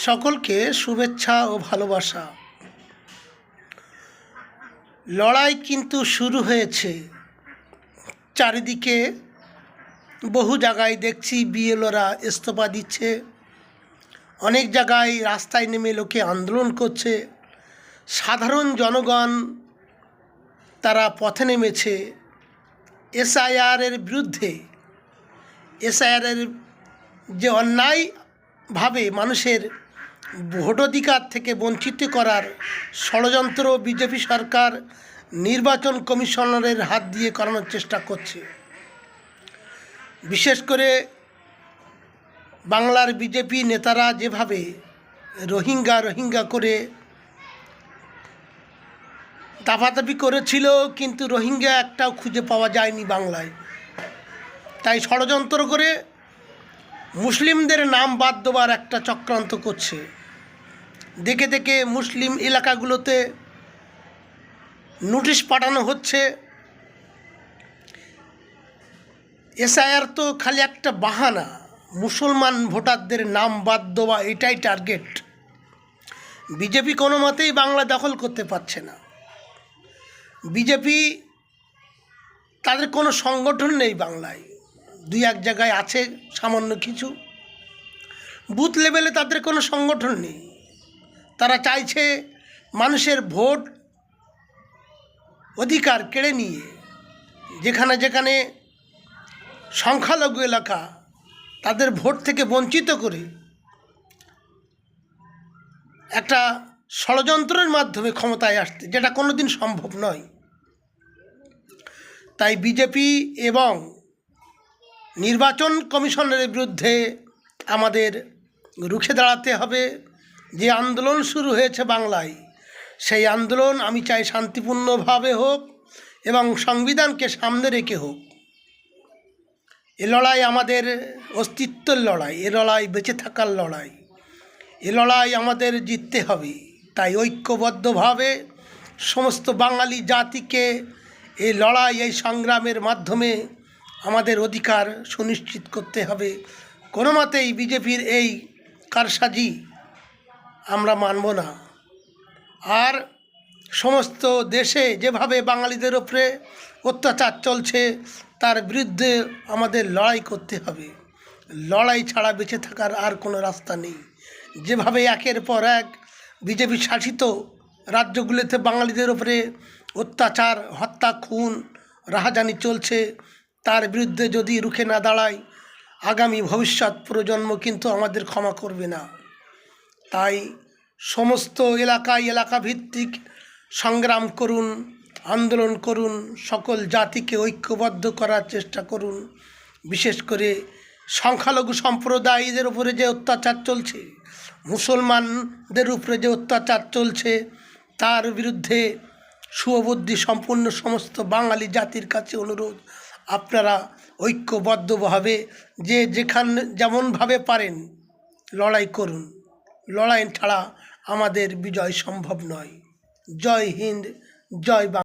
সকলকে শুভেচ্ছা ও ভালোবাসা। লড়াই কিন্তু শুরু হয়েছে। চারিদিকে বহু জায়গায় দেখছি বিএলওরা ইস্তফা দিচ্ছে, অনেক জায়গায় রাস্তায় নেমে লোকে আন্দোলন করছে, সাধারণ জনগণ তারা পথে নেমেছে এসআইআরের বিরুদ্ধে। এসআইআরের যে অন্যায়ভাবে মানুষের ভোটাধিকার থেকে বঞ্চিত করার ষড়যন্ত্র বিজেপি সরকার নির্বাচন কমিশনারের হাত দিয়ে করানোর চেষ্টা করছে। বিশেষ করে বাংলার বিজেপি নেতারা যেভাবে রোহিঙ্গা করে দাপাদাপি করেছিল, কিন্তু রোহিঙ্গা একটাও খুঁজে পাওয়া যায়নি বাংলায়। তাই ষড়যন্ত্র করে মুসলিমদের নাম বাদ দেওয়ার একটা চক্রান্ত করছে। দেখে দেখে মুসলিম এলাকাগুলোতে নোটিশ পাঠানো হচ্ছে। এসআইআর তো খালি একটা বাহানা, মুসলমান ভোটারদের নাম বাদ দেওয়া, এটাই টার্গেট। বিজেপি কোনো মতেই বাংলা দখল করতে পারছে না। বিজেপি তাদের কোনো সংগঠন নেই বাংলায়, দুই এক জায়গায় আছে সামান্য কিছু, বুথ লেভেলে তাদের কোনো সংগঠন নেই। তারা চাইছে মানুষের ভোট অধিকার কেড়ে নিয়ে যেখানে যেখানে সংখ্যালঘু এলাকা তাদের ভোট থেকে বঞ্চিত করে একটা ষড়যন্ত্রের মাধ্যমে ক্ষমতায় আসতে, যেটা কোনোদিন সম্ভব নয়। তাই বিজেপি এবং নির্বাচন কমিশনের বিরুদ্ধে আমাদের রুখে দাঁড়াতে হবে। যে আন্দোলন শুরু হয়েছে বাংলায়, সেই আন্দোলন আমি চাই শান্তিপূর্ণভাবে হোক এবং সংবিধানকে সামনে রেখে হোক। এ লড়াই আমাদের অস্তিত্বের লড়াই, এ লড়াই বেঁচে থাকার লড়াই, এ লড়াই আমাদের জিততে হবে। তাই ঐক্যবদ্ধভাবে সমস্ত বাঙালি জাতিকে এই লড়াই, এই সংগ্রামের মাধ্যমে আমাদের অধিকার সুনিশ্চিত করতে হবে। কোনো মতেই বিজেপির এই কারসাজি আমরা মানব না। আর সমস্ত দেশে যেভাবে বাঙালিদের ওপরে অত্যাচার চলছে, তার বিরুদ্ধে আমাদের লড়াই করতে হবে। লড়াই ছাড়া বেঁচে থাকার আর কোনো রাস্তা নেই। যেভাবে একের পর এক বিজেপি শাসিত রাজ্যগুলিতে বাঙালিদের ওপরে অত্যাচার, হত্যা, খুন, রাহাজানি চলছে, তার বিরুদ্ধে যদি রুখে না দাঁড়াই, আগামী ভবিষ্যৎ প্রজন্ম কিন্তু আমাদের ক্ষমা করবে না। তাই সমস্ত এলাকাভিত্তিক সংগ্রাম করুন, আন্দোলন করুন, সকল জাতিকে ঐক্যবদ্ধ করার চেষ্টা করুন। বিশেষ করে সংখ্যালঘু সম্প্রদায়দের উপরে যে অত্যাচার চলছে, মুসলমানদের উপরে যে অত্যাচার চলছে, তার বিরুদ্ধে সুবুদ্ধি সম্পন্ন সমস্ত বাঙালি জাতির কাছে অনুরোধ, আপনারা ঐক্যবদ্ধভাবে যে যেমনভাবে পারেন লড়াই করুন। লড়াই ছাড়া আমাদের বিজয় সম্ভব নয়। জয় হিন্দ, জয় বাংলা।